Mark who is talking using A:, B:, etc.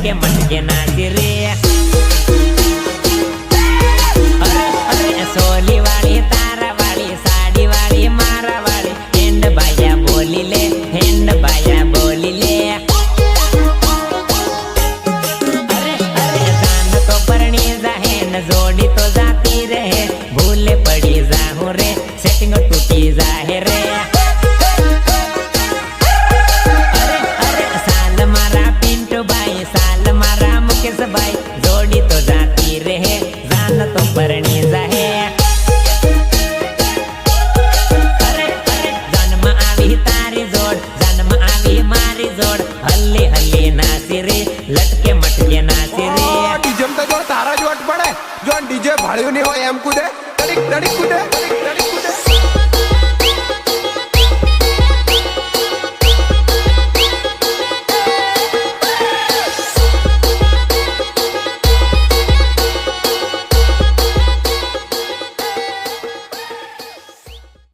A: लटके मटके नाची रे। अरे अरे सोली वाली तारा वाली साड़ी वाली मारा वाली हेंड बाया बोली ले, हेंड बाया बोली ले। अरे अरे जान तो परणी जाहे न जोड़ी तो जाती रहे, भूले पड़ी जाहू रे सेटिंग टूटी जाहे रे। अरे अरे साल मारा पिंटू भाई साल मारा मुकेश भाई जोड़ी तो जाती रहे, जान तो परणी जाहे। अरे अरे जन्म आवी तारी जोड़, जन्म आवी मारी जोड़, हल्ली हल्ली नाची रे लटके मटके नाची रे।
B: डीजे में तो तारा जो अट पड़े जो डीजे भाड़ियों नहीं हो एम कूदे तड़िक तड़िक कूदे।